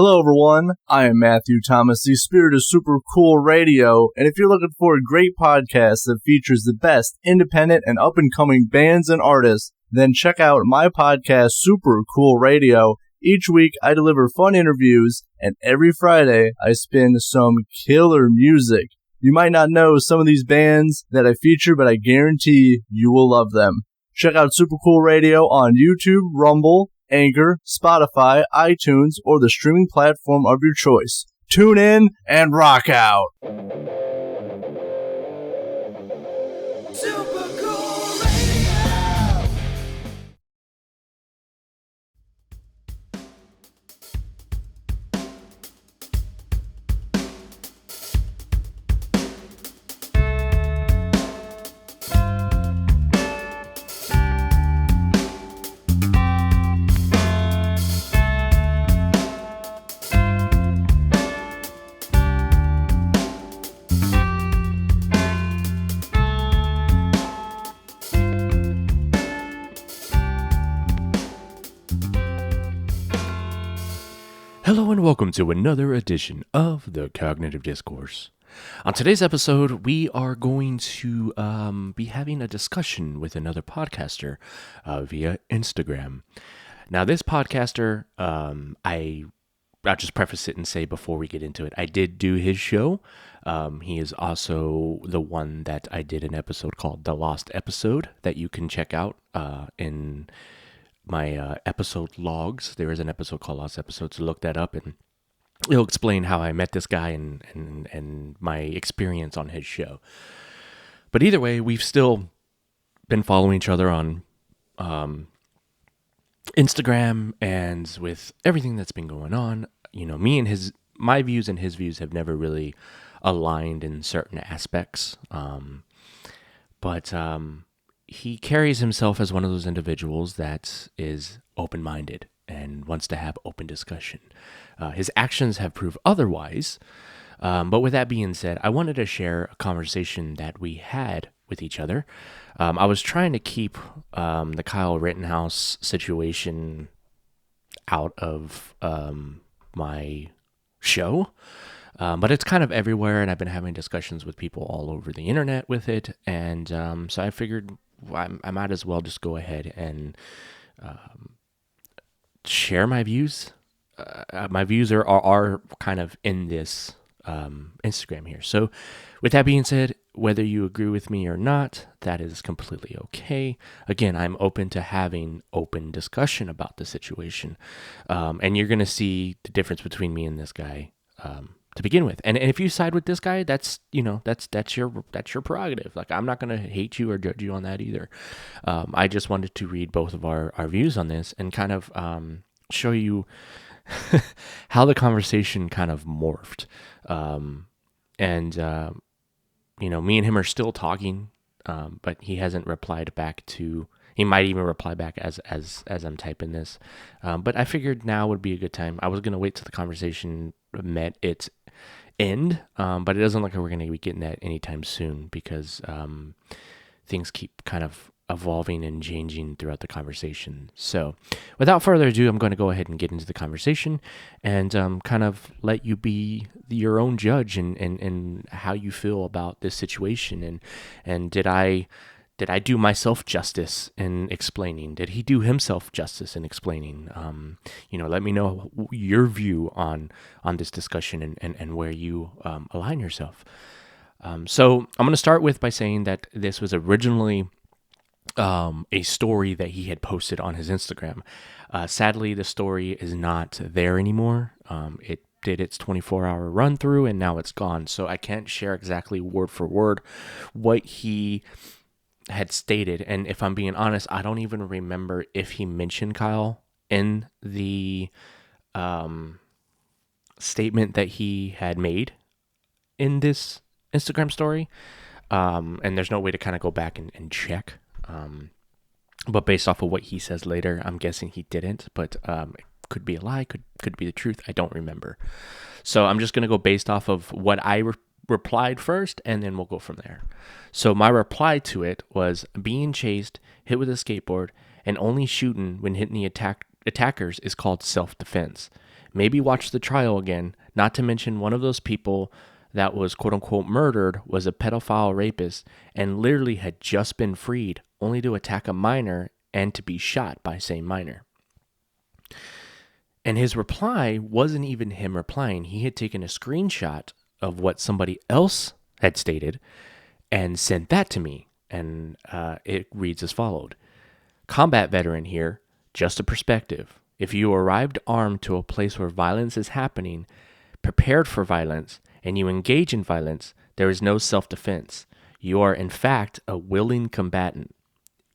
Hello everyone, I am Matthew Thomas, the spirit of SuperCool Radio, and if you're looking for a great podcast that features the best independent and up-and-coming bands and artists, then check out my podcast, SuperCool Radio. Each week I deliver fun interviews, and every Friday I spin some killer music. You might not know some of these bands that I feature, but I guarantee you will love them. Check out SuperCool Radio on YouTube, Rumble, Anchor, Spotify, iTunes, or the streaming platform of your choice. Tune in and rock out! SuperCool Radio! Hello and welcome to another edition of the Cognitive Discourse. On today's episode, we are going to be having a discussion with another podcaster via Instagram. Now, this podcaster, I'll just preface it and say before we get into it, I did do his show. He is also the one that I did an episode called The Lost Episode that you can check out in my episode logs. There is an episode called Lost Episode, so look that up and it'll explain how I met this guy and my experience on his show. But either way, we've still been following each other on Instagram, and with everything that's been going on, you know, my views and his views have never really aligned in certain aspects. But he carries himself as one of those individuals that is open-minded and wants to have open discussion. His actions have proved otherwise. But with that being said, I wanted to share a conversation that we had with each other. I was trying to keep the Kyle Rittenhouse situation out of my show. But it's kind of everywhere, and I've been having discussions with people all over the internet with it. And so I figured I might as well just go ahead and share my views. My views are kind of in this Instagram here. So with that being said, whether you agree with me or not, that is completely okay. Again, I'm open to having open discussion about the situation. And you're going to see the difference between me and this guy to begin with. And if you side with this guy, that's your prerogative. Like, I'm not going to hate you or judge you on that either. I just wanted to read both of our views on this and kind of show you how the conversation kind of morphed. Me and him are still talking, but he hasn't replied back to. He might even reply back as I'm typing this. But I figured now would be a good time. I was going to wait till the conversation met its end, but it doesn't look like we're going to be getting that anytime soon because things keep kind of evolving and changing throughout the conversation. So without further ado, I'm going to go ahead and get into the conversation and kind of let you be your own judge and how you feel about this situation. And did I do myself justice in explaining? Did he do himself justice in explaining? Let me know your view on this discussion and where you align yourself. So I'm going to start by saying that this was originally a story that he had posted on his Instagram. Sadly, the story is not there anymore. It did its 24-hour run through and now it's gone. So I can't share exactly word for word what he had stated. And if I'm being honest, I don't even remember if he mentioned Kyle in the statement that he had made in this Instagram story. And there's no way to kind of go back and check. But based off of what he says later, I'm guessing he didn't, but it could be a lie, could be the truth. I don't remember. So I'm just going to go based off of what I replied first, and then we'll go from there. So my reply to it was, being chased, hit with a skateboard, and only shooting when hitting the attackers is called self-defense. Maybe watch the trial again, not to mention one of those people that was quote-unquote murdered was a pedophile rapist and literally had just been freed, only to attack a minor and to be shot by same minor. And his reply wasn't even him replying. He had taken a screenshot of what somebody else had stated and sent that to me. And it reads as followed. Combat veteran here, just a perspective. If you arrived armed to a place where violence is happening, prepared for violence, and you engage in violence, there is no self-defense. You are, in fact, a willing combatant.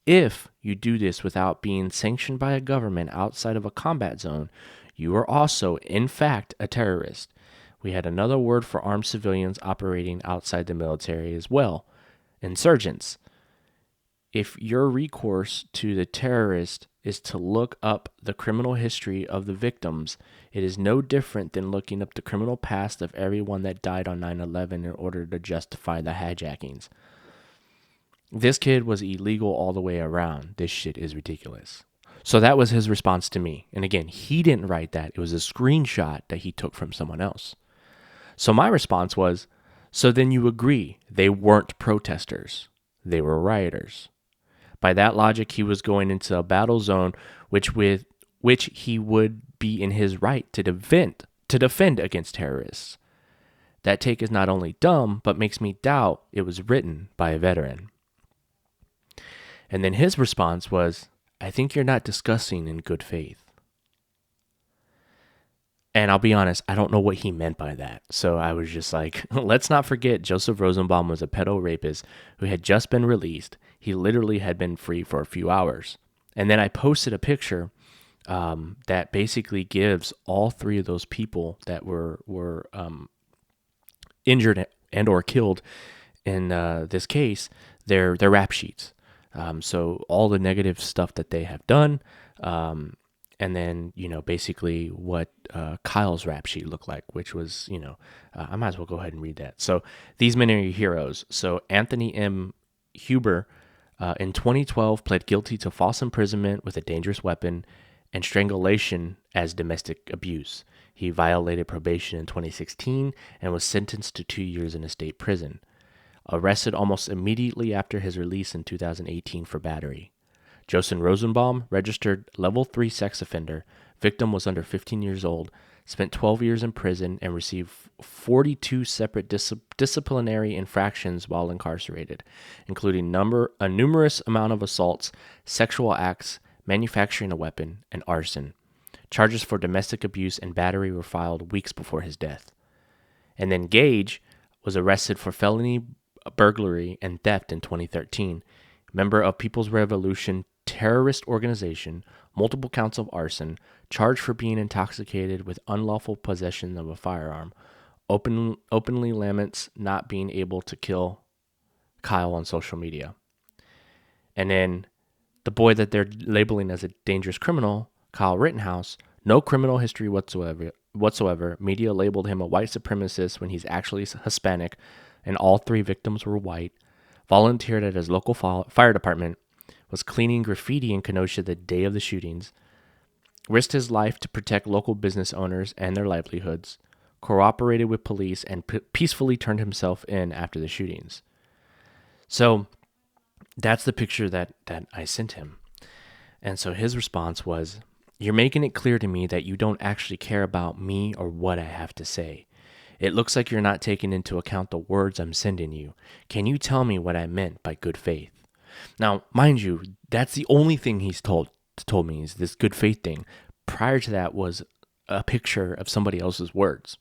If you do this without being sanctioned by a government outside of a combat zone, you are also, in fact, a terrorist. We had another word for armed civilians operating outside the military as well, insurgents. If your recourse to the terrorist is to look up the criminal history of the victims, it is no different than looking up the criminal past of everyone that died on 9/11 in order to justify the hijackings. This kid was illegal all the way around. This shit is ridiculous. So that was his response to me. And again, he didn't write that. It was a screenshot that he took from someone else. So my response was, so then you agree they weren't protesters. They were rioters. By that logic, he was going into a battle zone which he would be in his right to defend against terrorists. That take is not only dumb, but makes me doubt it was written by a veteran. And then his response was, I think you're not discussing in good faith. And I'll be honest, I don't know what he meant by that. So I was just like, let's not forget Joseph Rosenbaum was a pedo rapist who had just been released. He literally had been free for a few hours. And then I posted a picture that basically gives all three of those people that were injured and or killed in this case, their rap sheets. So all the negative stuff that they have done, and then, basically what Kyle's rap sheet looked like, which was, I might as well go ahead and read that. So these men are your heroes. So Anthony M. Huber in 2012 pled guilty to false imprisonment with a dangerous weapon and strangulation as domestic abuse. He violated probation in 2016 and was sentenced to 2 years in a state prison. Arrested almost immediately after his release in 2018 for battery. Joseph Rosenbaum, registered level 3 sex offender, victim was under 15 years old, spent 12 years in prison and received 42 separate disciplinary infractions while incarcerated, including a numerous amount of assaults, sexual acts, manufacturing a weapon, and arson. Charges for domestic abuse and battery were filed weeks before his death. And then Gage was arrested for felony burglary and theft in 2013. Member of People's Revolution terrorist organization, multiple counts of arson, charged for being intoxicated with unlawful possession of a firearm, openly laments not being able to kill Kyle on social media. And then the boy that they're labeling as a dangerous criminal, Kyle Rittenhouse, no criminal history whatsoever. Media labeled him a white supremacist when he's actually Hispanic, and all three victims were white. Volunteered at his local fire department, was cleaning graffiti in Kenosha the day of the shootings, risked his life to protect local business owners and their livelihoods, cooperated with police, and peacefully turned himself in after the shootings. So that's the picture that I sent him. And so his response was, you're making it clear to me that you don't actually care about me or what I have to say. It looks like you're not taking into account the words I'm sending you. Can you tell me what I meant by good faith? Now, mind you, that's the only thing he's told me is this good faith thing. Prior to that was a picture of somebody else's words.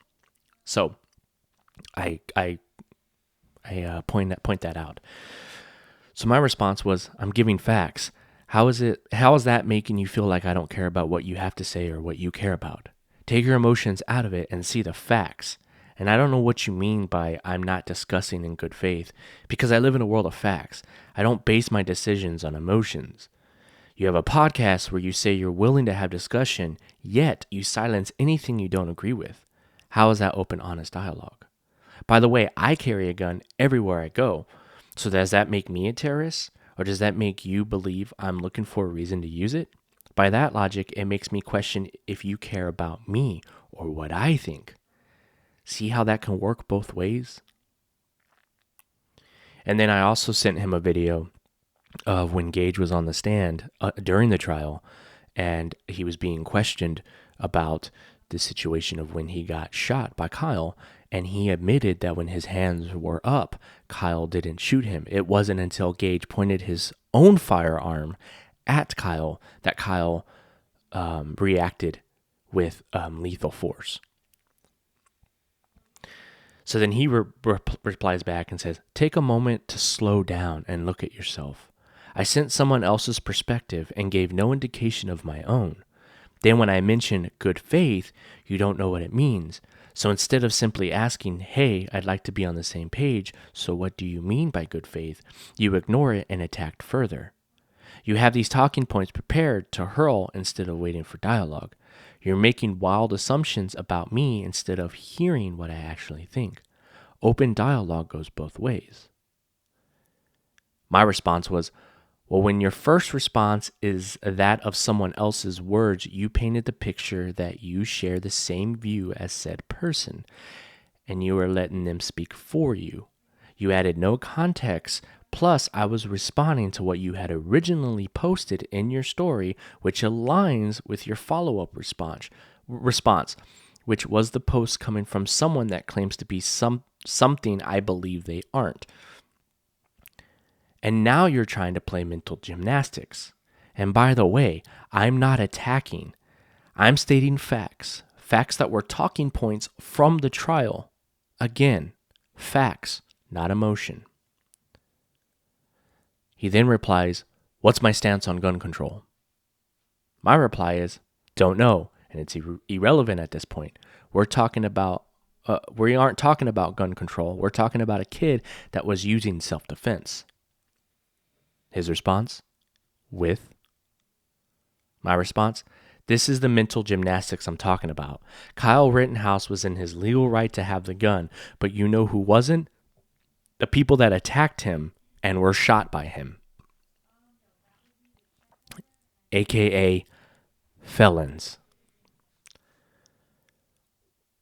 So I point that out. So my response was, I'm giving facts. How is that making you feel like I don't care about what you have to say or what you care about? Take your emotions out of it and see the facts. And I don't know what you mean by I'm not discussing in good faith, because I live in a world of facts. I don't base my decisions on emotions. You have a podcast where you say you're willing to have discussion, yet you silence anything you don't agree with. How is that open, honest dialogue? By the way, I carry a gun everywhere I go. So does that make me a terrorist? Or does that make you believe I'm looking for a reason to use it? By that logic, it makes me question if you care about me or what I think. See how that can work both ways? And then I also sent him a video of when Gage was on the stand during the trial, and he was being questioned about the situation of when he got shot by Kyle, and he admitted that when his hands were up, Kyle didn't shoot him. It wasn't until Gage pointed his own firearm at Kyle that Kyle reacted with lethal force. So then he replies back and says, "Take a moment to slow down and look at yourself. I sent someone else's perspective and gave no indication of my own. Then when I mention good faith, you don't know what it means. So instead of simply asking, hey, I'd like to be on the same page, so what do you mean by good faith? You ignore it and attack further. You have these talking points prepared to hurl instead of waiting for dialogue. You're making wild assumptions about me instead of hearing what I actually think. Open dialogue goes both ways." My response was, well, when your first response is that of someone else's words, you painted the picture that you share the same view as said person, and you are letting them speak for you. You added no context, plus I was responding to what you had originally posted in your story, which aligns with your follow-up response, which was the post coming from someone that claims to be something I believe they aren't. And now you're trying to play mental gymnastics. And by the way, I'm not attacking. I'm stating facts that were talking points from the trial. Again, facts, not emotion. He then replies, "What's my stance on gun control?" My reply is, "Don't know," and it's irrelevant at this point. We aren't talking about gun control. We're talking about a kid that was using self-defense. His response? With? My response? This is the mental gymnastics I'm talking about. Kyle Rittenhouse was in his legal right to have the gun, but you know who wasn't? The people that attacked him and were shot by him. AKA felons.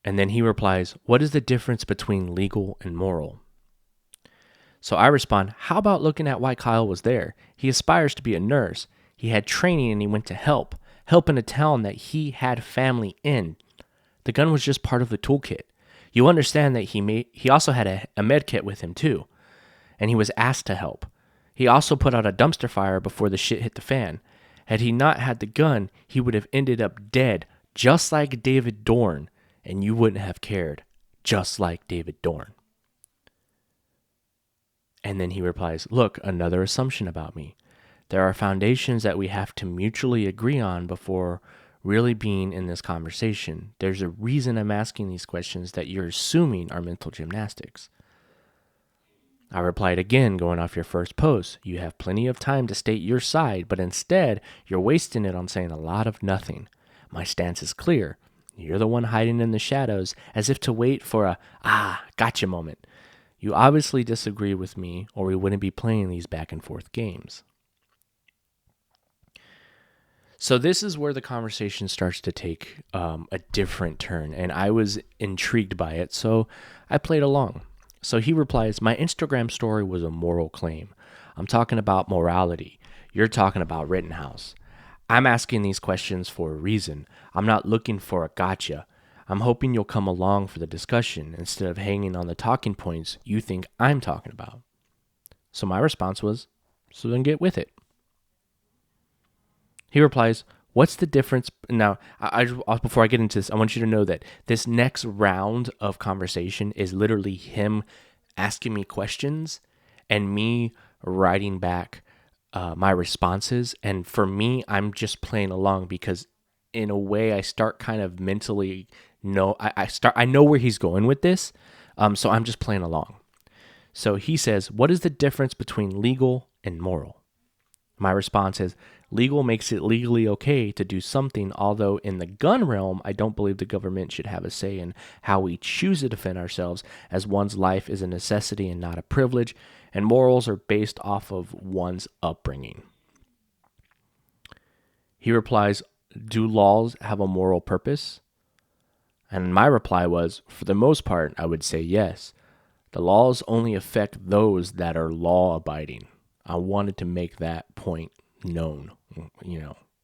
And then he replies, "What is the difference between legal and moral?" So I respond, how about looking at why Kyle was there? He aspires to be a nurse. He had training and he went to help in a town that he had family in. The gun was just part of the toolkit. You understand that he also had a med kit with him too, and he was asked to help. He also put out a dumpster fire before the shit hit the fan. Had he not had the gun, he would have ended up dead, just like David Dorn, and you wouldn't have cared, just like David Dorn. And then he replies, "Look, another assumption about me. There are foundations that we have to mutually agree on before really being in this conversation. There's a reason I'm asking these questions that you're assuming are mental gymnastics." I replied again, going off your first post, "You have plenty of time to state your side, but instead, you're wasting it on saying a lot of nothing. My stance is clear. You're the one hiding in the shadows as if to wait for a, gotcha moment. You obviously disagree with me, or we wouldn't be playing these back and forth games." So this is where the conversation starts to take a different turn, and I was intrigued by it, so I played along. So he replies, "My Instagram story was a moral claim. I'm talking about morality. You're talking about Rittenhouse. I'm asking these questions for a reason. I'm not looking for a gotcha. I'm hoping you'll come along for the discussion instead of hanging on the talking points you think I'm talking about." So my response was, "So then get with it." He replies, "What's the difference?" Now, before I get into this, I want you to know that this next round of conversation is literally him asking me questions and me writing back my responses. And for me, I'm just playing along because in a way I start kind of mentally I know where he's going with this. So I'm just playing along. So he says, "What is the difference between legal and moral?" My response is, "Legal makes it legally okay to do something, although in the gun realm, I don't believe the government should have a say in how we choose to defend ourselves, as one's life is a necessity and not a privilege, and morals are based off of one's upbringing." He replies, "Do laws have a moral purpose?" And my reply was, for the most part, I would say yes. The laws only affect those that are law-abiding. I wanted to make that point known,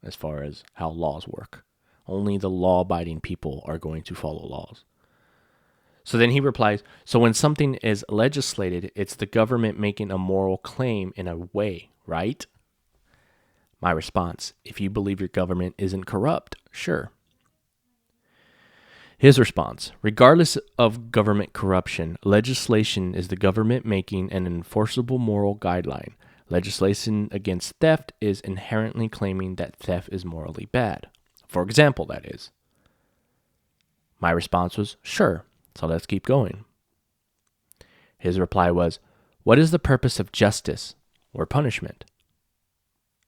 as far as how laws work. Only the law-abiding people are going to follow laws. So then he replies, so when something is legislated, it's the government making a moral claim in a way, right? My response, if you believe your government isn't corrupt, sure. His response, regardless of government corruption, legislation is the government making an enforceable moral guideline. Legislation against theft is inherently claiming that theft is morally bad. For example, that is. My response was, sure, so let's keep going. His reply was, what is the purpose of justice or punishment?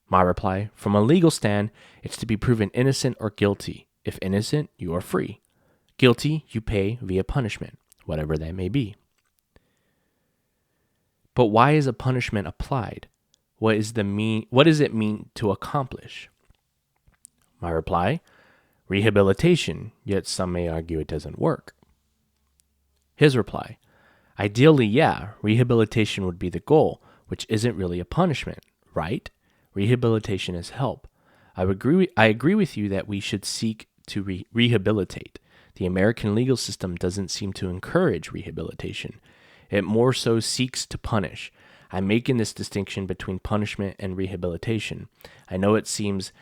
My reply, from a legal stand, it's to be proven innocent or guilty. If innocent, you are free. Guilty, you pay via punishment, whatever that may be. But why is a punishment applied? What does it mean to accomplish? My reply, rehabilitation, yet some may argue it doesn't work. His reply, ideally, yeah, rehabilitation would be the goal, which isn't really a punishment, right? Rehabilitation is help. I agree with you that we should seek to rehabilitate. The American legal system doesn't seem to encourage rehabilitation. It more so seeks to punish. I'm making this distinction between punishment and rehabilitation. I know it seems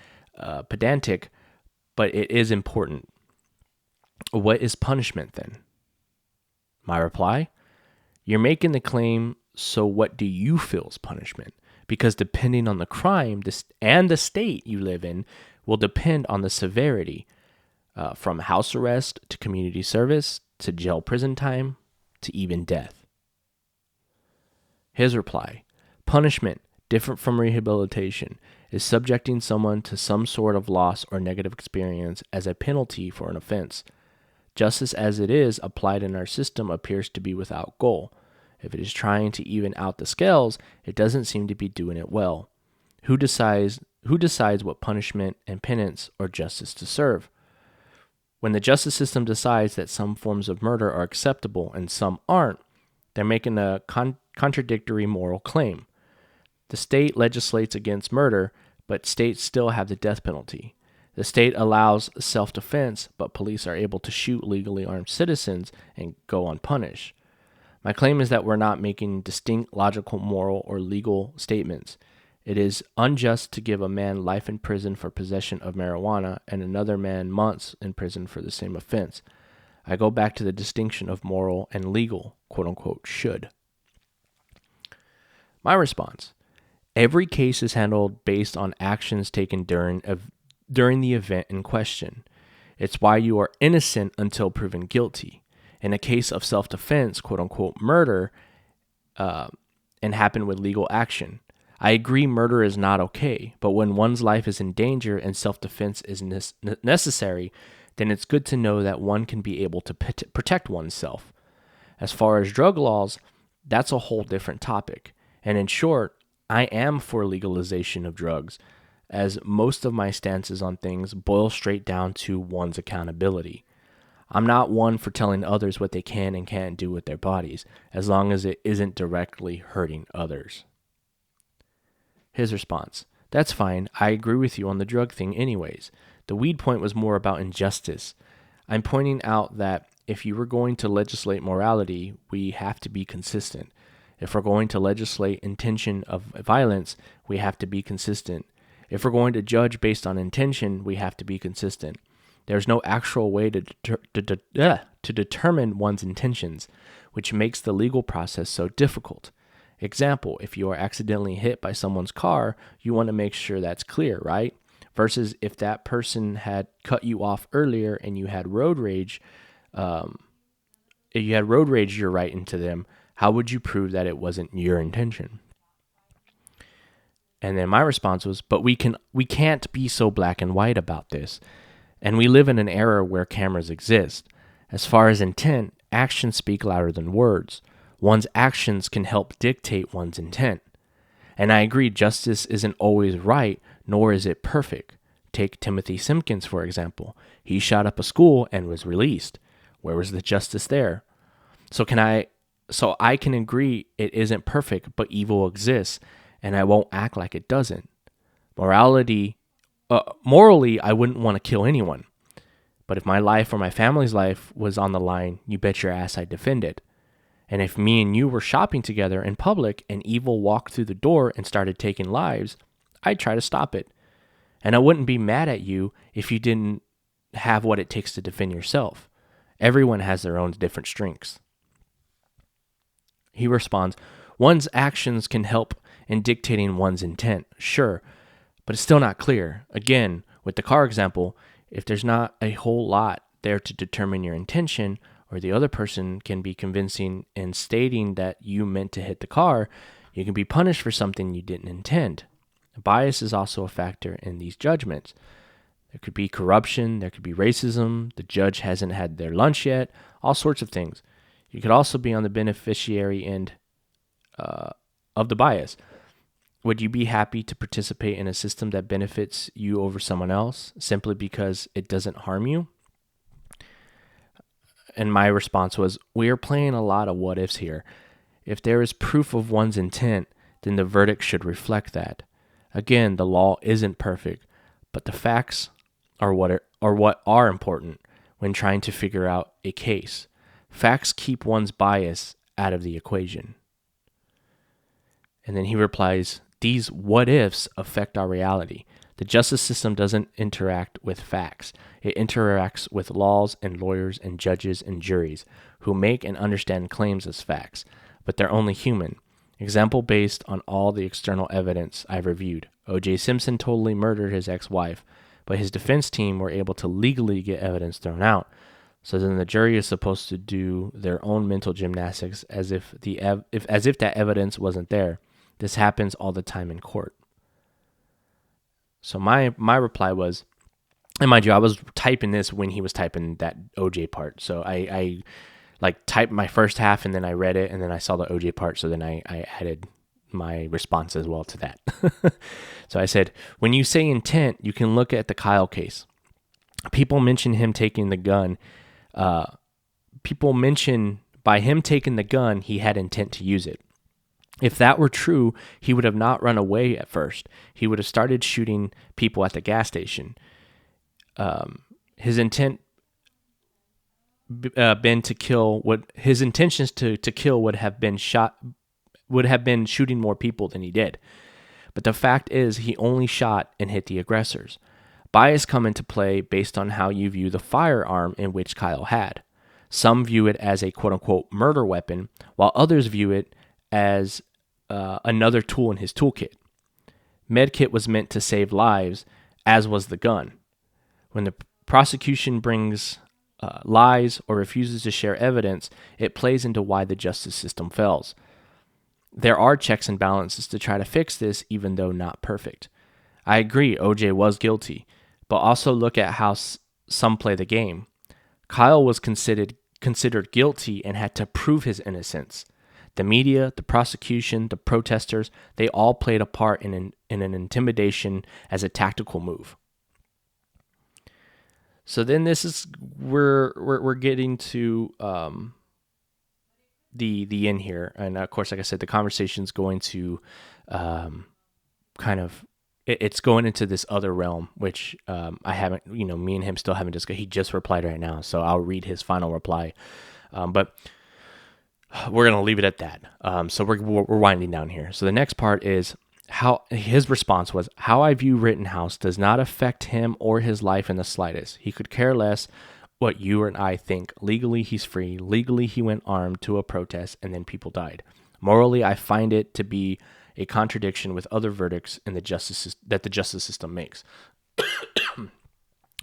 pedantic, but it is important. What is punishment then? My reply, you're making the claim, so what do you feel is punishment? Because depending on the crime and the state you live in will depend on the severity. From house arrest to community service to jail prison time to even death. His reply, punishment, different from rehabilitation, is subjecting someone to some sort of loss or negative experience as a penalty for an offense. Justice as it is applied in our system appears to be without goal. If it is trying to even out the scales, it doesn't seem to be doing it well. Who decides what punishment and penance or justice to serve? When the justice system decides that some forms of murder are acceptable and some aren't, they're making a contradictory moral claim. The state legislates against murder, but states still have the death penalty. The state allows self-defense, but police are able to shoot legally armed citizens and go unpunished. My claim is that we're not making distinct logical, moral, or legal statements. It is unjust to give a man life in prison for possession of marijuana and another man months in prison for the same offense. I go back to the distinction of moral and legal, quote-unquote, should. My response, every case is handled based on actions taken during the event in question. It's why you are innocent until proven guilty. In a case of self-defense, quote-unquote, murder, and happened with legal action. I agree murder is not okay, but when one's life is in danger and self-defense is necessary, then it's good to know that one can be able to protect oneself. As far as drug laws, that's a whole different topic. And in short, I am for legalization of drugs, as most of my stances on things boil straight down to one's accountability. I'm not one for telling others what they can and can't do with their bodies, as long as it isn't directly hurting others. His response, that's fine, I agree with you on the drug thing anyways. The weed point was more about injustice. I'm pointing out that if you were going to legislate morality, we have to be consistent. If we're going to legislate intention of violence, we have to be consistent. If we're going to judge based on intention, we have to be consistent. There's no actual way to determine one's intentions, which makes the legal process so difficult. Example, if you are accidentally hit by someone's car, you want to make sure that's clear, right? Versus if that person had cut you off earlier and you had road rage, you're right into them, how would you prove that it wasn't your intention? And then my response was, but we can't be so black and white about this. And we live in an era where cameras exist. As far as intent, actions speak louder than words. One's actions can help dictate one's intent. And I agree, justice isn't always right, nor is it perfect. Take Timothy Simpkins, for example. He shot up a school and was released. Where was the justice there? So I can agree it isn't perfect, but evil exists, and I won't act like it doesn't. Morally, I wouldn't want to kill anyone. But if my life or my family's life was on the line, you bet your ass I'd defend it. And if me and you were shopping together in public and evil walked through the door and started taking lives, I'd try to stop it. And I wouldn't be mad at you if you didn't have what it takes to defend yourself. Everyone has their own different strengths. He responds, one's actions can help in dictating one's intent, sure, but it's still not clear. Again, with the car example, if there's not a whole lot there to determine your intention, or the other person can be convincing in stating that you meant to hit the car, you can be punished for something you didn't intend. Bias is also a factor in these judgments. There could be corruption, there could be racism, the judge hasn't had their lunch yet, all sorts of things. You could also be on the beneficiary end of the bias. Would you be happy to participate in a system that benefits you over someone else simply because it doesn't harm you? And my response was, we are playing a lot of what ifs here. If there is proof of one's intent, then the verdict should reflect that. Again, the law isn't perfect, but the facts are what are important when trying to figure out a case. Facts keep one's bias out of the equation. And then he replies, these what ifs affect our reality. The justice system doesn't interact with facts. It interacts with laws and lawyers and judges and juries who make and understand claims as facts, but they're only human. Example based on all the external evidence I've reviewed. O.J. Simpson totally murdered his ex-wife, but his defense team were able to legally get evidence thrown out. So then the jury is supposed to do their own mental gymnastics as if that evidence wasn't there. This happens all the time in court. So my reply was, and mind you, I was typing this when he was typing that OJ part. So I like typed my first half and then I read it and then I saw the OJ part. So then I added my response as well to that. So I said, when you say intent, you can look at the Kyle case. People mention him taking the gun. People mention by him taking the gun, he had intent to use it. If that were true, he would have not run away at first. He would have started shooting people at the gas station. His intent been to kill. His intentions to kill would have been shooting more people than he did. But the fact is, he only shot and hit the aggressors. Bias come into play based on how you view the firearm in which Kyle had. Some view it as a quote-unquote murder weapon, while others view it as another tool in his toolkit. Medkit was meant to save lives, as was the gun. When the prosecution brings lies or refuses to share evidence, it plays into why the justice system fails. There are checks and balances to try to fix this, even though not perfect. I agree, OJ was guilty, but also look at how some play the game. Kyle was considered guilty and had to prove his innocence. The media, the prosecution, the protesters, they all played a part in an intimidation as a tactical move. So then this is we're getting to the end here, and of course, like I said, the conversation's going to kind of it's going into this other realm, which I haven't, me and him still haven't discussed. He just replied right now, so I'll read his final reply, but. We're going to leave it at that. So we're winding down here. So the next part is how his response was, how I view Rittenhouse does not affect him or his life in the slightest. He could care less what you and I think. Legally, he's free. Legally, he went armed to a protest and then people died. Morally, I find it to be a contradiction with other verdicts in the justice system makes.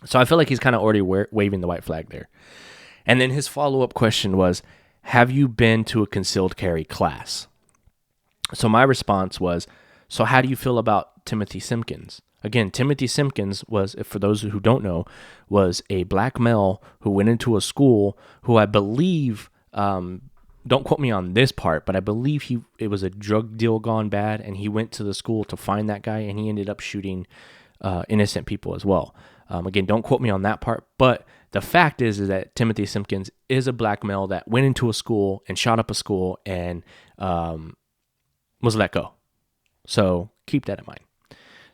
So I feel like he's kind of already waving the white flag there. And then his follow-up question was, have you been to a concealed carry class? So my response was, so how do you feel about Timothy Simpkins? Again, Timothy Simpkins was, for those who don't know, was a black male who went into a school who I believe, don't quote me on this part, but I believe it was a drug deal gone bad, and he went to the school to find that guy, and he ended up shooting innocent people as well. Again, don't quote me on that part, but the fact is that Timothy Simpkins is a black male that went into a school and shot up a school and was let go. So keep that in mind.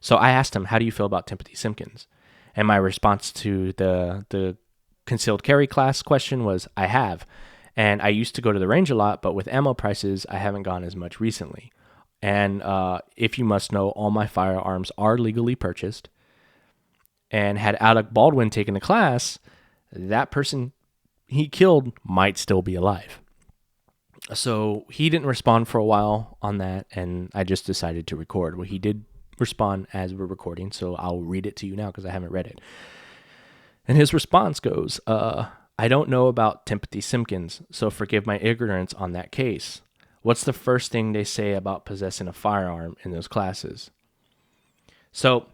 So I asked him, how do you feel about Timothy Simpkins? And my response to the concealed carry class question was, I have. And I used to go to the range a lot, but with ammo prices, I haven't gone as much recently. And if you must know, all my firearms are legally purchased. And had Alec Baldwin taken the class, that person he killed might still be alive. So he didn't respond for a while on that, and I just decided to record. Well, he did respond as we're recording, so I'll read it to you now because I haven't read it. And his response goes, I don't know about Timothy Simpkins, so forgive my ignorance on that case. What's the first thing they say about possessing a firearm in those classes? So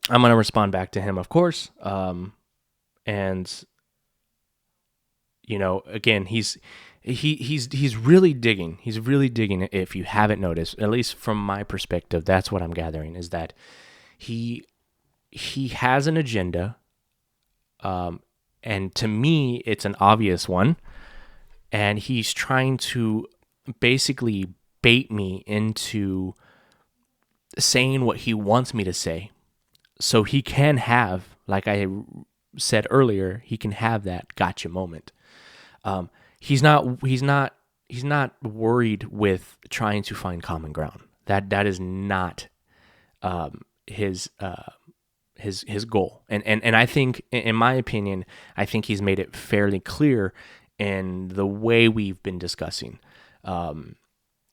I'm going to respond back to him, of course. And, you know, again, he's really digging. He's really digging, if you haven't noticed, at least from my perspective, that's what I'm gathering, is that he has an agenda. And to me, it's an obvious one. And he's trying to basically bait me into saying what he wants me to say. So he can have, like I said earlier, he can have that gotcha moment. He's not worried with trying to find common ground. That is not his goal. And I think, in my opinion, I think he's made it fairly clear in the way we've been discussing.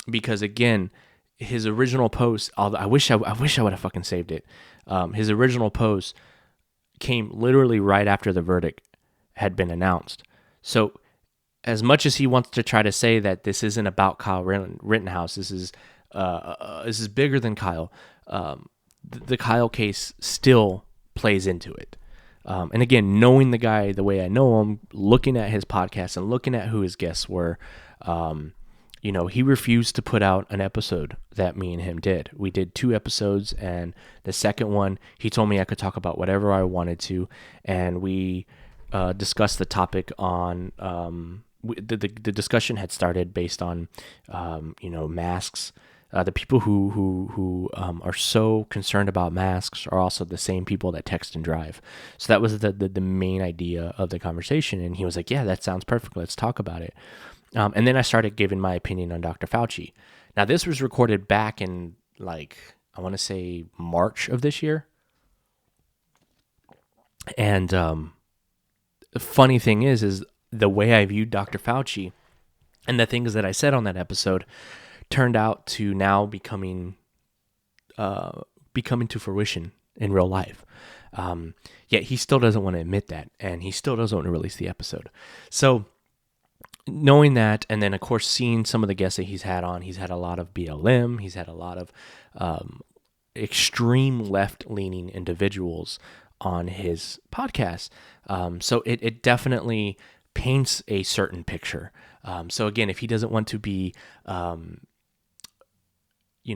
Because again, his original post, I wish I would have fucking saved it. His original post came literally right after the verdict had been announced. So as much as he wants to try to say that this isn't about Kyle Rittenhouse, this is bigger than Kyle. The Kyle case still plays into it. And again, knowing the guy the way I know him, looking at his podcast and looking at who his guests were, he refused to put out an episode that me and him did. We did 2 episodes, and the second one, he told me I could talk about whatever I wanted to, and we discussed the topic on, the discussion had started based on, masks. The people who are so concerned about masks are also the same people that text and drive. So that was the main idea of the conversation. And he was like, yeah, that sounds perfect. Let's talk about it. And then I started giving my opinion on Dr. Fauci. Now, this was recorded back in, I want to say March of this year. And the funny thing is the way I viewed Dr. Fauci and the things that I said on that episode turned out to now becoming to fruition in real life. Yet he still doesn't want to admit that, and he still doesn't want to release the episode. So knowing that, and then of course seeing some of the guests that he's had on, he's had a lot of BLM, he's had a lot of extreme left-leaning individuals on his podcast. So it definitely paints a certain picture. So again, if he doesn't want to be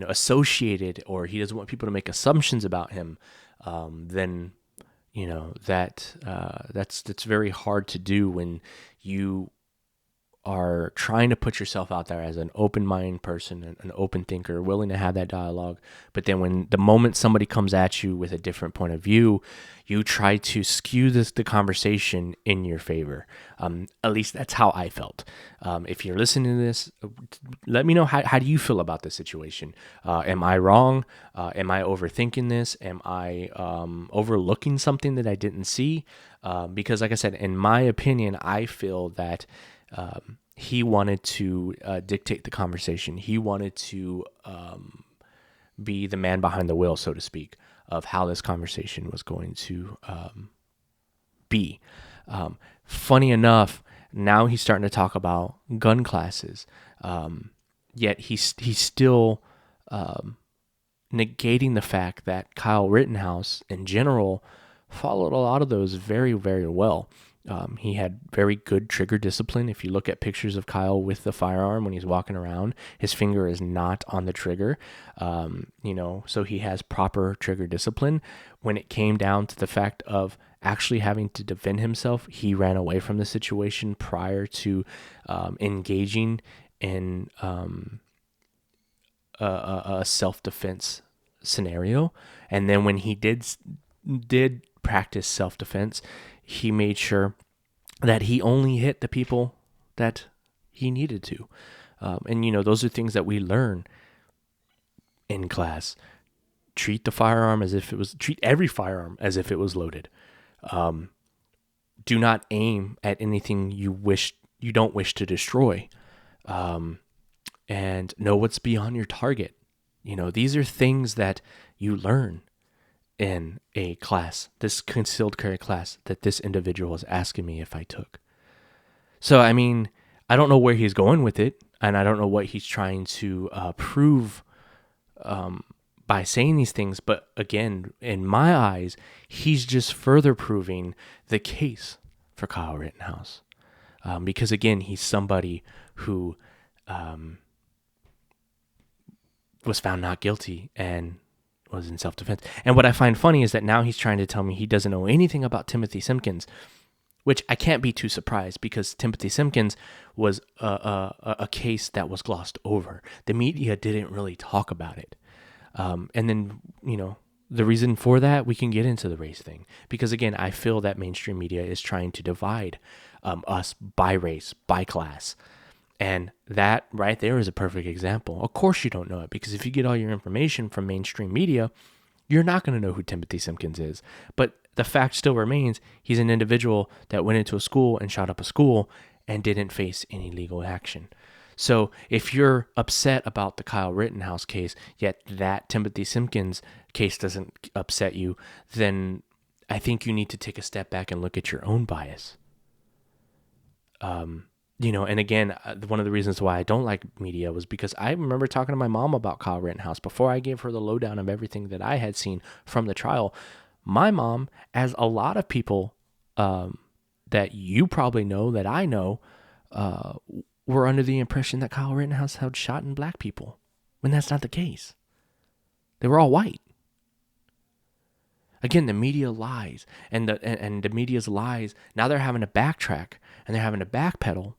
associated, or he doesn't want people to make assumptions about him, then that's very hard to do when you are trying to put yourself out there as an open mind person, an open thinker, willing to have that dialogue. But then when the moment somebody comes at you with a different point of view, you try to skew the conversation in your favor. At least that's how I felt. If you're listening to this, let me know how do you feel about this situation. Am I wrong? Am I overthinking this? Am I overlooking something that I didn't see? Because like I said, in my opinion, I feel that he wanted to dictate the conversation. He wanted to be the man behind the wheel, so to speak, of how this conversation was going to be. Funny enough, now he's starting to talk about gun classes, yet he's still negating the fact that Kyle Rittenhouse in general followed a lot of those very, very well. He had very good trigger discipline. If you look at pictures of Kyle with the firearm when he's walking around, his finger is not on the trigger. So he has proper trigger discipline. When it came down to the fact of actually having to defend himself, he ran away from the situation prior to engaging in a self-defense scenario. And then when he did practice self-defense, he made sure that he only hit the people that he needed to. Those are things that we learn in class. Treat every firearm as if it was loaded. Do not aim at anything you don't wish to destroy. And know what's beyond your target. These are things that you learn in a class, this concealed carry class that this individual is asking me if I took. So, I don't know where he's going with it, and I don't know what he's trying to prove by saying these things. But again, in my eyes, he's just further proving the case for Kyle Rittenhouse. Because again, he's somebody who was found not guilty and was in self-defense. And what I find funny is that now he's trying to tell me he doesn't know anything about Timothy Simpkins, which I can't be too surprised because Timothy Simpkins was a case that was glossed over. The media didn't really talk about it. And then, the reason for that, we can get into the race thing. Because again, I feel that mainstream media is trying to divide us by race, by class. And that right there is a perfect example. Of course you don't know it, because if you get all your information from mainstream media, you're not going to know who Timothy Simpkins is. But the fact still remains, he's an individual that went into a school and shot up a school and didn't face any legal action. So if you're upset about the Kyle Rittenhouse case, yet that Timothy Simpkins case doesn't upset you, then I think you need to take a step back and look at your own bias. And again, one of the reasons why I don't like media was because I remember talking to my mom about Kyle Rittenhouse before I gave her the lowdown of everything that I had seen from the trial. My mom, as a lot of people that you probably know, that I know, were under the impression that Kyle Rittenhouse had shot in black people, when that's not the case. They were all white. Again, the media lies, and the media's lies, now they're having to backtrack, and they're having to backpedal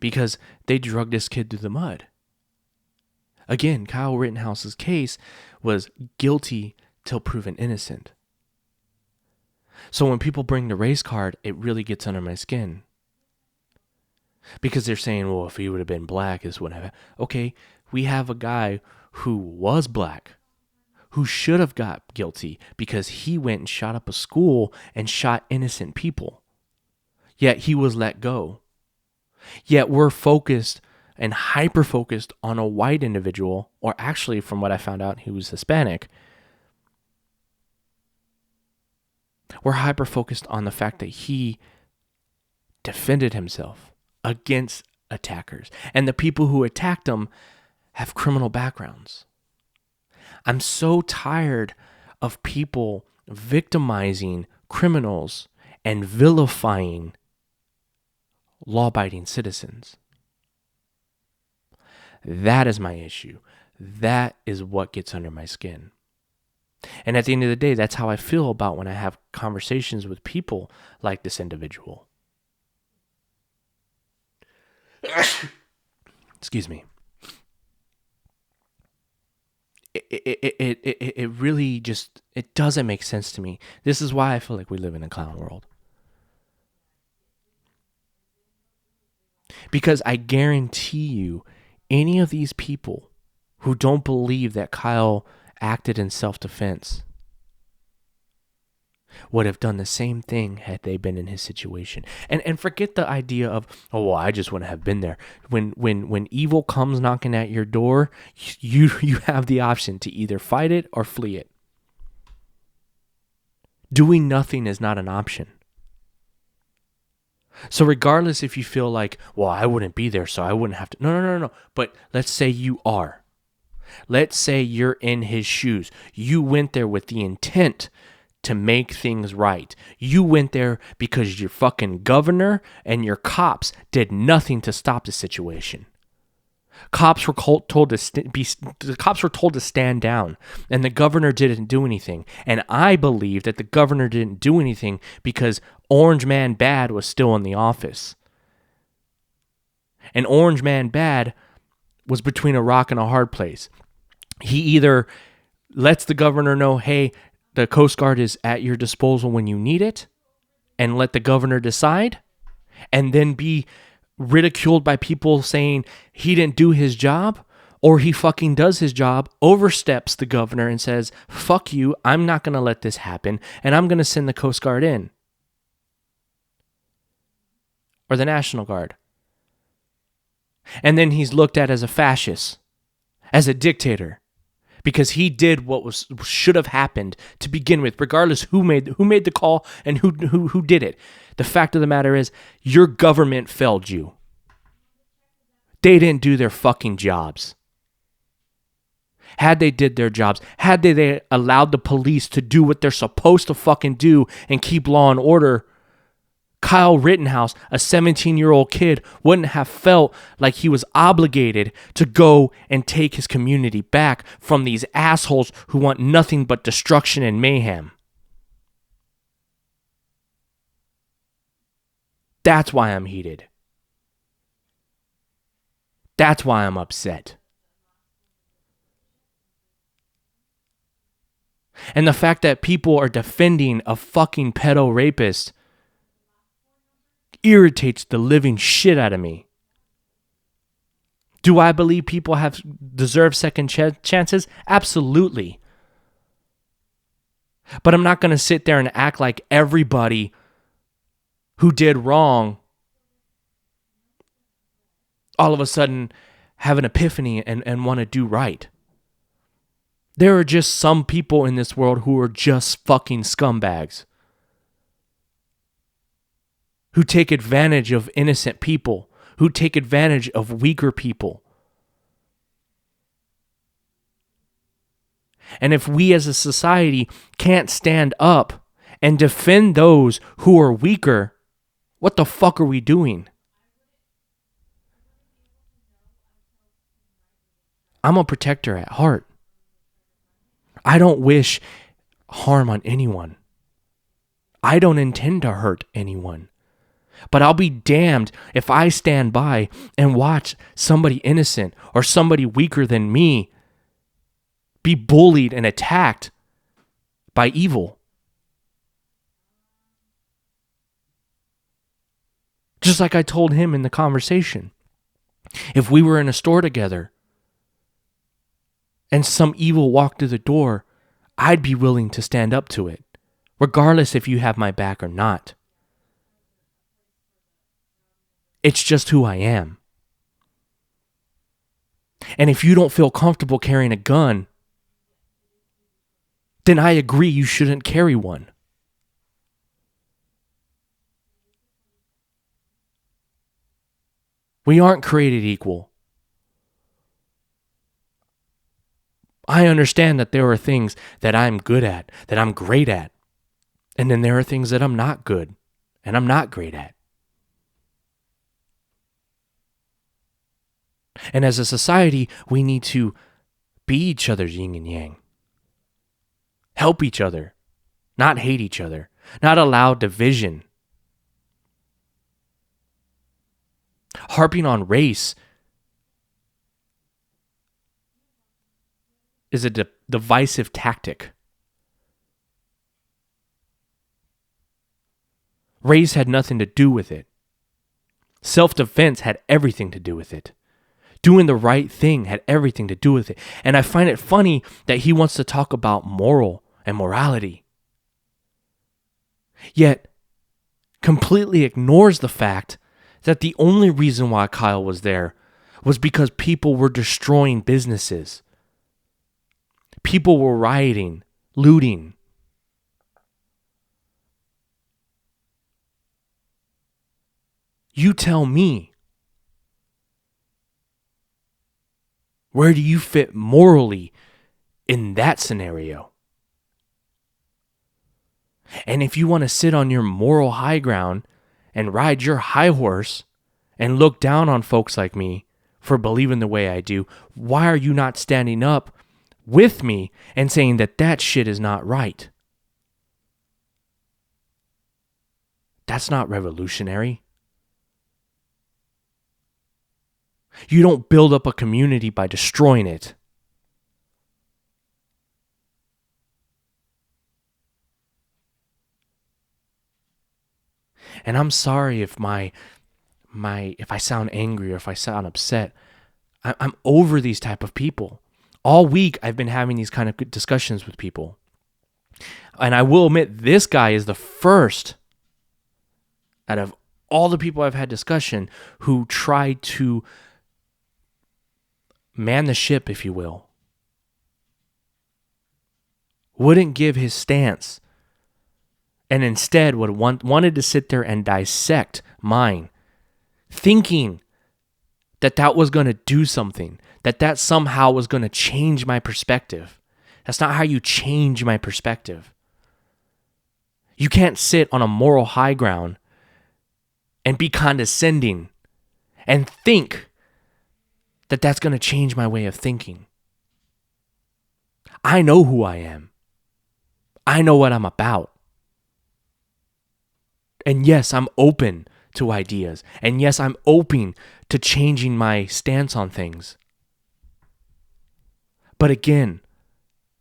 because they drugged this kid through the mud. Again, Kyle Rittenhouse's case was guilty till proven innocent. So when people bring the race card, it really gets under my skin. Because they're saying, well, if he would have been black, this wouldn't have. Okay, we have a guy who was black, who should have got guilty because he went and shot up a school and shot innocent people. Yet he was let go. Yet we're focused and hyper-focused on a white individual, or actually, from what I found out, he was Hispanic. We're hyper-focused on the fact that he defended himself against attackers. And the people who attacked him have criminal backgrounds. I'm so tired of people victimizing criminals and vilifying law-abiding citizens. That is my issue. That is what gets under my skin. And at the end of the day, that's how I feel about when I have conversations with people like this individual. Excuse me. It really just, it doesn't make sense to me. This is why I feel like we live in a clown world. Because I guarantee you, any of these people who don't believe that Kyle acted in self-defense would have done the same thing had they been in his situation. And forget the idea of, oh, well, I just wouldn't have been there. When evil comes knocking at your door, you have the option to either fight it or flee it. Doing nothing is not an option. So regardless if you feel like, well, I wouldn't be there, so I wouldn't have to. No. But let's say you are. Let's say you're in his shoes. You went there with the intent to make things right. You went there because your fucking governor and your cops did nothing to stop the situation. Cops were told to stand down, and the governor didn't do anything. And I believe that the governor didn't do anything because Orange Man Bad was still in the office. And Orange Man Bad was between a rock and a hard place. He either lets the governor know, hey, the Coast Guard is at your disposal when you need it, and let the governor decide, and then be ridiculed by people saying he didn't do his job, or he fucking does his job, oversteps the governor and says, fuck you, I'm not going to let this happen, and I'm going to send the Coast Guard in. Or the National Guard. And then he's looked at as a fascist, as a dictator, because he did what should have happened to begin with, regardless who made the call and who did it. The fact of the matter is, your government failed you. They didn't do their fucking jobs. Had they did their jobs, had they allowed the police to do what they're supposed to fucking do and keep law and order, Kyle Rittenhouse, a 17-year-old kid, wouldn't have felt like he was obligated to go and take his community back from these assholes who want nothing but destruction and mayhem. That's why I'm heated. That's why I'm upset. And the fact that people are defending a fucking pedo rapist irritates the living shit out of me. Do I believe people deserve second chances? Absolutely. But I'm not going to sit there and act like everybody who did wrong all of a sudden have an epiphany and want to do right. There are just some people in this world who are just fucking scumbags, who take advantage of innocent people, who take advantage of weaker people. And if we as a society can't stand up and defend those who are weaker, what the fuck are we doing? I'm a protector at heart. I don't wish harm on anyone. I don't intend to hurt anyone. But I'll be damned if I stand by and watch somebody innocent or somebody weaker than me be bullied and attacked by evil. Just like I told him in the conversation. If we were in a store together and some evil walked through the door, I'd be willing to stand up to it, regardless if you have my back or not. It's just who I am. And if you don't feel comfortable carrying a gun, then I agree you shouldn't carry one. We aren't created equal. I understand that there are things that I'm good at, that I'm great at. And then there are things that I'm not good and I'm not great at. And as a society, we need to be each other's yin and yang. Help each other, not hate each other, not allow division. Harping on race is a divisive tactic. Race had nothing to do with it. Self-defense had everything to do with it. Doing the right thing had everything to do with it. And I find it funny that he wants to talk about moral and morality, yet completely ignores the fact that the only reason why Kyle was there was because people were destroying businesses. People were rioting, looting. You tell me, where do you fit morally in that scenario? And if you want to sit on your moral high ground and ride your high horse and look down on folks like me for believing the way I do, why are you not standing up with me and saying that that shit is not right? That's not revolutionary. You don't build up a community by destroying it. And I'm sorry if if I sound angry or if I sound upset. I'm over these type of people. All week I've been having these kind of good discussions with people. And I will admit, this guy is the first out of all the people I've had discussion who tried to man the ship, if you will. Wouldn't give his stance. And instead wanted to sit there and dissect mine, thinking that was going to do something, that somehow was going to change my perspective. That's not how you change my perspective. You can't sit on a moral high ground and be condescending and think that that's going to change my way of thinking. I know who I am. I know what I'm about. And yes, I'm open to ideas. And yes, I'm open to changing my stance on things. But again,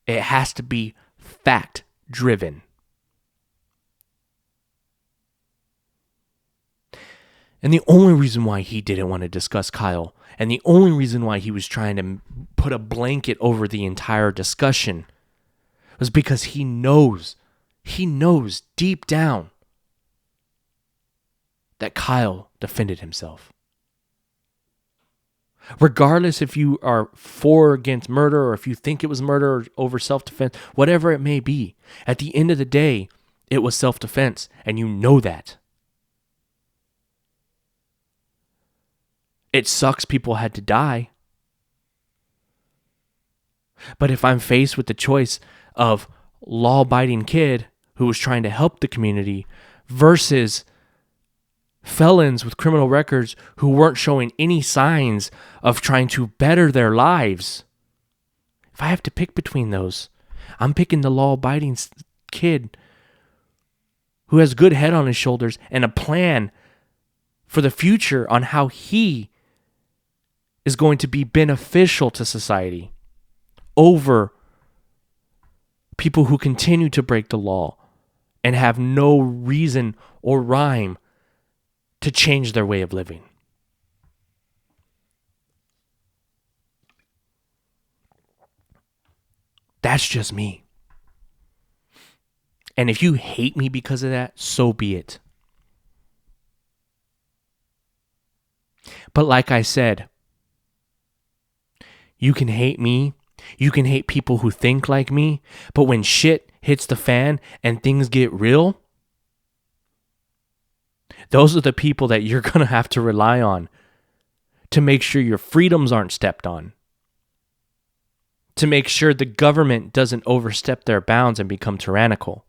it has to be fact-driven. And the only reason why he didn't want to discuss Kyle, and the only reason why he was trying to put a blanket over the entire discussion, was because he knows deep down that Kyle defended himself. Regardless if you are for or against murder, or if you think it was murder or over self-defense, whatever it may be, at the end of the day, it was self-defense, and you know that. It sucks people had to die. But if I'm faced with the choice of law-abiding kid who was trying to help the community versus felons with criminal records who weren't showing any signs of trying to better their lives, if I have to pick between those, I'm picking the law-abiding kid who has good head on his shoulders and a plan for the future on how he is going to be beneficial to society over people who continue to break the law and have no reason or rhyme to change their way of living. That's just me. And if you hate me because of that, so be it. But like I said, you can hate me, you can hate people who think like me, but when shit hits the fan and things get real, those are the people that you're going to have to rely on to make sure your freedoms aren't stepped on, to make sure the government doesn't overstep their bounds and become tyrannical.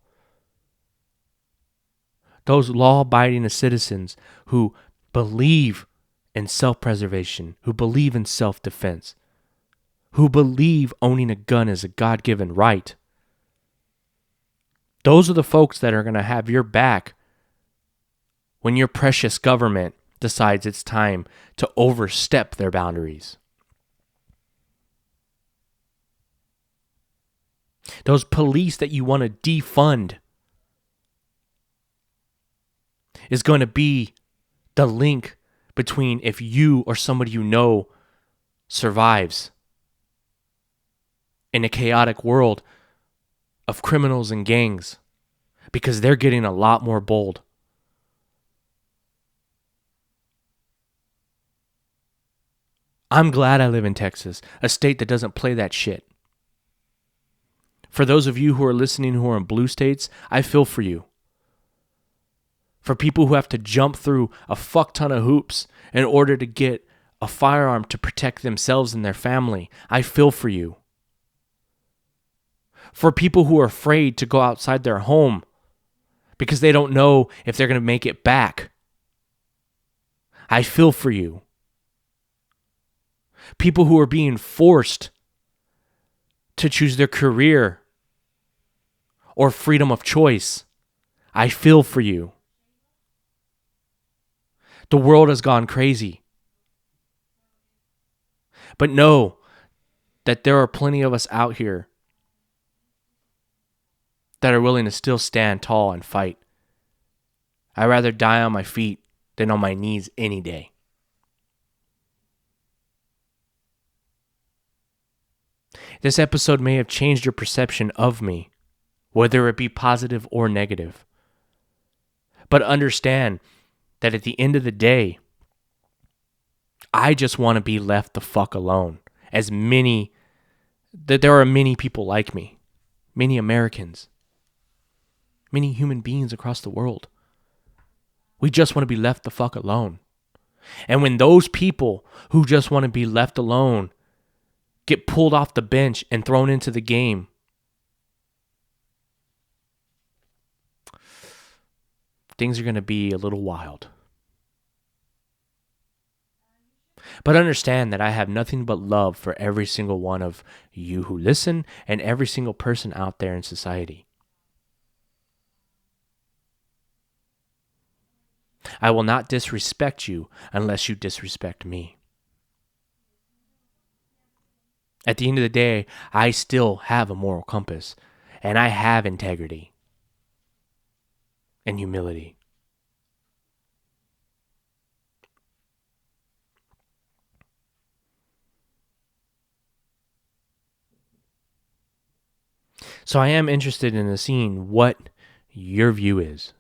Those law-abiding citizens who believe in self-preservation, who believe in self-defense, who believe owning a gun is a God-given right. Those are the folks that are going to have your back when your precious government decides it's time to overstep their boundaries. Those police that you want to defund is going to be the link between if you or somebody you know survives in a chaotic world of criminals and gangs, because they're getting a lot more bold. I'm glad I live in Texas, a state that doesn't play that shit. For those of you who are listening who are in blue states, I feel for you. For people who have to jump through a fuck ton of hoops in order to get a firearm to protect themselves and their family, I feel for you. For people who are afraid to go outside their home because they don't know if they're going to make it back. I feel for you. People who are being forced to choose their career or freedom of choice. I feel for you. The world has gone crazy. But know that there are plenty of us out here that are willing to still stand tall and fight. I'd rather die on my feet than on my knees any day. This episode may have changed your perception of me, whether it be positive or negative. But understand that at the end of the day, I just want to be left the fuck alone. There are many people like me, many Americans, many human beings across the world. We just want to be left the fuck alone. And when those people who just want to be left alone get pulled off the bench and thrown into the game, things are going to be a little wild. But understand that I have nothing but love for every single one of you who listen and every single person out there in society. I will not disrespect you unless you disrespect me. At the end of the day, I still have a moral compass, and I have integrity and humility. So I am interested in seeing what your view is.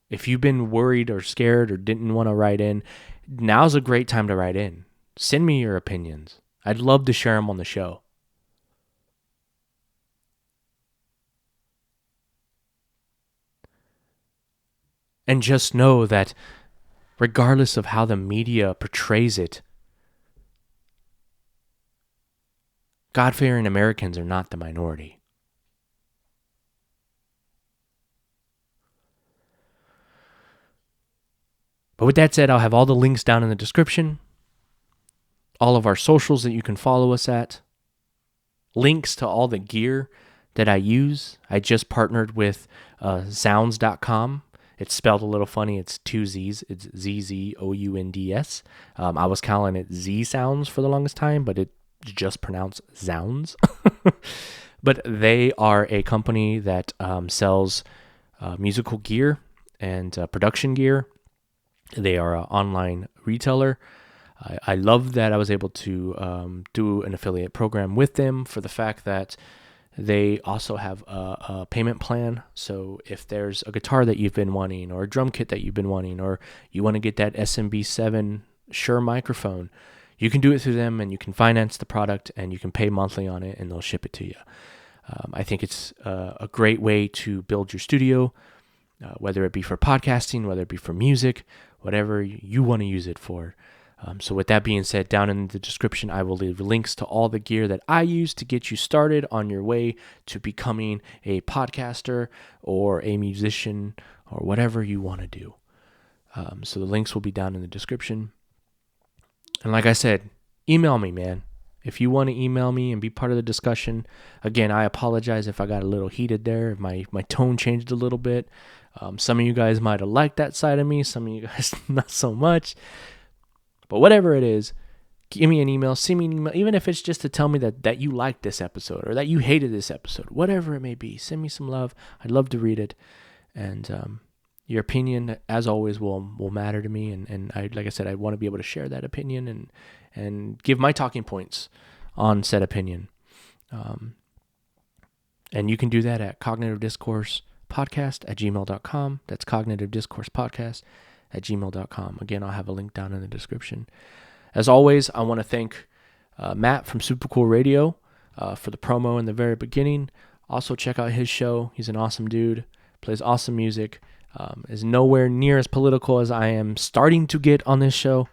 If you've been worried or scared or didn't want to write in, now's a great time to write in. Send me your opinions. I'd love to share them on the show. And just know that regardless of how the media portrays it, God-fearing Americans are not the minority. But with that said, I'll have all the links down in the description, all of our socials that you can follow us at, links to all the gear that I use. I just partnered with Zounds.com. It's spelled a little funny. It's 2 Z's. It's ZZOUNDS. I was calling it Z Sounds for the longest time, but it's just pronounced Zounds. But they are a company that sells musical gear and production gear. They are an online retailer. I love that I was able to do an affiliate program with them for the fact that they also have a payment plan. So if there's a guitar that you've been wanting or a drum kit that you've been wanting, or you want to get that SMB7 Shure microphone, you can do it through them and you can finance the product and you can pay monthly on it and they'll ship it to you. I think it's a great way to build your studio, whether it be for podcasting, whether it be for music, whatever you want to use it for. So with that being said, down in the description, I will leave links to all the gear that I use to get you started on your way to becoming a podcaster or a musician or whatever you want to do. So the links will be down in the description. And like I said, email me, man. If you want to email me and be part of the discussion, again, I apologize if I got a little heated there, if my tone changed a little bit. Some of you guys might have liked that side of me, some of you guys not so much. But whatever it is, give me an email, send me an email, even if it's just to tell me that you liked this episode or that you hated this episode, whatever it may be. Send me some love. I'd love to read it. And your opinion, as always, will matter to me. And like I said, I want to be able to share that opinion and give my talking points on said opinion. And you can do that at cognitivediscoursepodcast@gmail.com. That's cognitivediscoursepodcast@gmail.com. Again, I'll have a link down in the description. As always, I want to thank Matt from SuperCool Radio for the promo in the very beginning. Also, check out his show. He's an awesome dude, plays awesome music, is nowhere near as political as I am starting to get on this show.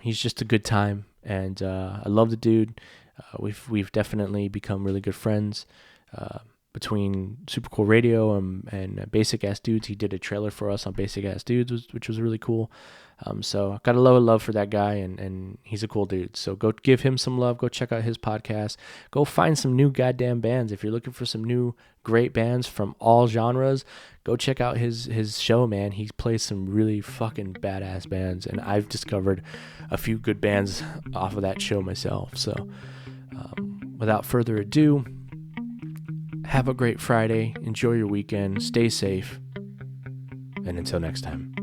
He's just a good time, and I love the dude. We've definitely become really good friends. between SuperCool Radio and Basic Ass Dudes. He did a trailer for us on Basic Ass Dudes, which was really cool. So I got a lot of love for that guy, and he's a cool dude. So go give him some love. Go check out his podcast. Go find some new goddamn bands. If you're looking for some new great bands from all genres, go check out his show, man. He plays some really fucking badass bands, and I've discovered a few good bands off of that show myself. So without further ado, have a great Friday. Enjoy your weekend. Stay safe. And until next time.